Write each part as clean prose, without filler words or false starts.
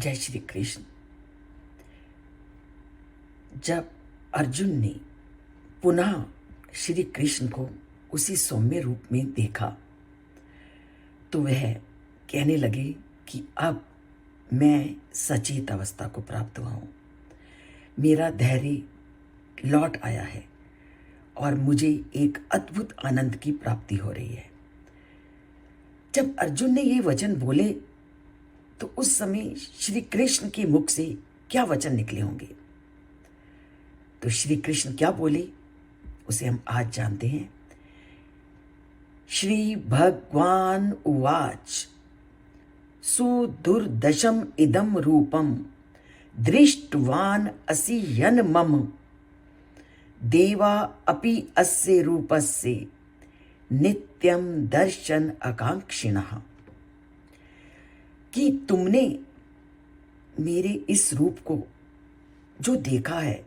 जय श्री कृष्ण। जब अर्जुन ने पुनः श्री कृष्ण को उसी सौम्य रूप में देखा तो वह कहने लगे कि अब मैं सचेत अवस्था को प्राप्त हुआ हूँ, मेरा धैर्य लौट आया है और मुझे एक अद्भुत आनंद की प्राप्ति हो रही है। जब अर्जुन ने ये वचन बोले तो उस समय श्री कृष्ण के मुख से क्या वचन निकले होंगे। तो श्री कृष्ण क्या बोले उसे हम आज जानते हैं। श्री भगवान उवाच सुदुर्दशम इदम रूपम दृष्टवान असि यन मम देवा अपि अस्य रूपस्य नित्यम दर्शन आकांक्षिणः। कि तुमने मेरे इस रूप को जो देखा है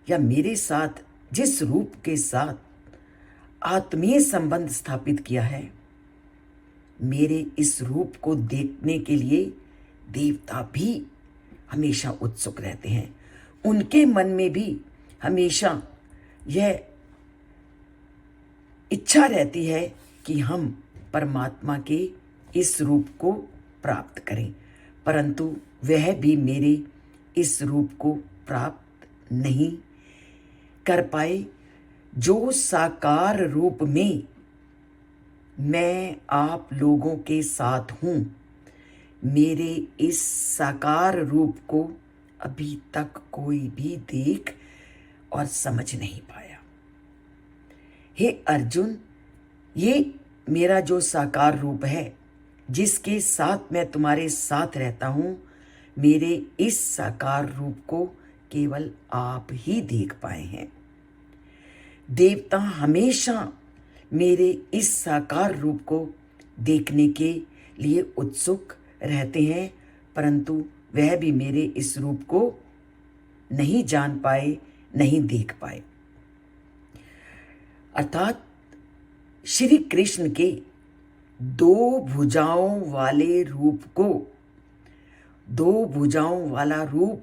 या मेरे साथ जिस रूप के साथ आत्मीय संबंध स्थापित किया है, मेरे इस रूप को देखने के लिए देवता भी हमेशा उत्सुक रहते हैं। उनके मन में भी हमेशा यह इच्छा रहती है कि हम परमात्मा के इस रूप को प्राप्त करें, परंतु वह भी मेरे इस रूप को प्राप्त नहीं कर पाए जो साकार रूप में मैं आप लोगों के साथ हूं। मेरे इस साकार रूप को अभी तक कोई भी देख और समझ नहीं पाया। हे अर्जुन, ये मेरा जो साकार रूप है जिसके साथ मैं तुम्हारे साथ रहता हूं, मेरे इस साकार रूप को केवल आप ही देख पाए हैं। देवता हमेशा मेरे इस साकार रूप को देखने के लिए उत्सुक रहते हैं, परंतु वह भी मेरे इस रूप को नहीं जान पाए, नहीं देख पाए। अर्थात श्री कृष्ण के दो भुजाओं वाले रूप को, दो भुजाओं वाला रूप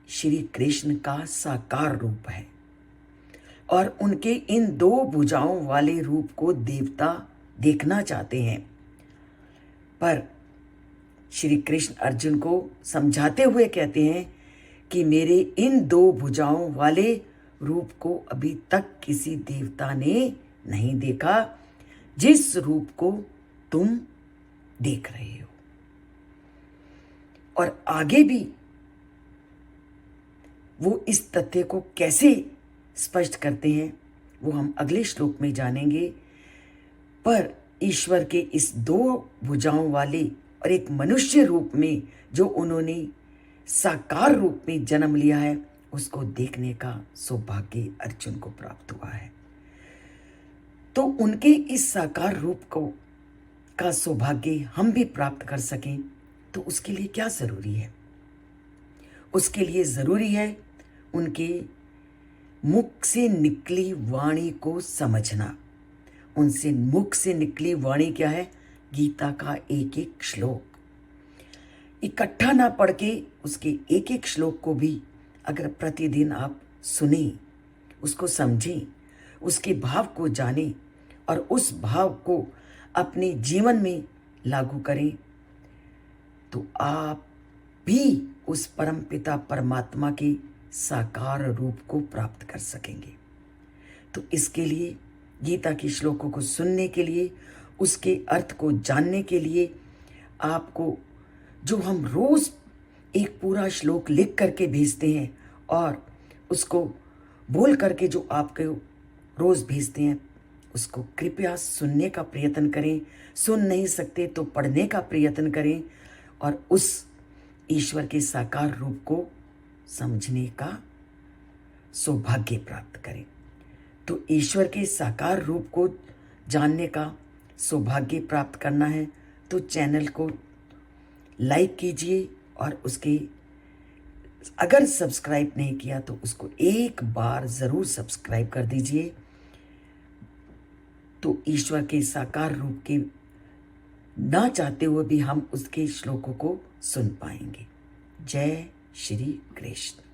श्री कृष्ण का साकार रूप है और उनके इन दो भुजाओं वाले रूप को देवता देखना चाहते हैं। पर श्री कृष्ण अर्जुन को समझाते हुए कहते हैं कि मेरे इन दो भुजाओं वाले रूप को अभी तक किसी देवता ने नहीं देखा जिस रूप को तुम देख रहे हो। और आगे भी वो इस तथ्य को कैसे स्पष्ट करते हैं वो हम अगले श्लोक में जानेंगे। पर ईश्वर के इस दो भुजाओं वाले और एक मनुष्य रूप में जो उन्होंने साकार रूप में जन्म लिया है, उसको देखने का सौभाग्य अर्जुन को प्राप्त हुआ है। तो उनके इस साकार रूप को का सौभाग्य हम भी प्राप्त कर सकें तो उसके लिए क्या जरूरी है? उसके लिए जरूरी है उनके मुख से निकली वाणी को समझना। उनसे मुख से निकली वाणी क्या है? गीता का एक एक श्लोक इकट्ठा ना पढ़ के उसके एक एक श्लोक को भी अगर प्रतिदिन आप सुने, उसको समझें, उसके भाव को जानें और उस भाव को अपने जीवन में लागू करें तो आप भी उस परमपिता परमात्मा के साकार रूप को प्राप्त कर सकेंगे। तो इसके लिए गीता के श्लोकों को सुनने के लिए, उसके अर्थ को जानने के लिए आपको जो हम रोज एक पूरा श्लोक लिख करके भेजते हैं और उसको बोल करके जो आपके रोज भेजते हैं, उसको कृपया सुनने का प्रयत्न करें। सुन नहीं सकते तो पढ़ने का प्रयत्न करें और उस ईश्वर के साकार रूप को समझने का सौभाग्य प्राप्त करें। तो ईश्वर के साकार रूप को जानने का सौभाग्य प्राप्त करना है तो चैनल को लाइक कीजिए और उसके अगर सब्सक्राइब नहीं किया तो उसको एक बार जरूर सब्सक्राइब कर दीजिए। तो ईश्वर के साकार रूप के ना चाहते हुए भी हम उसके श्लोकों को सुन पाएंगे। जय श्री कृष्ण।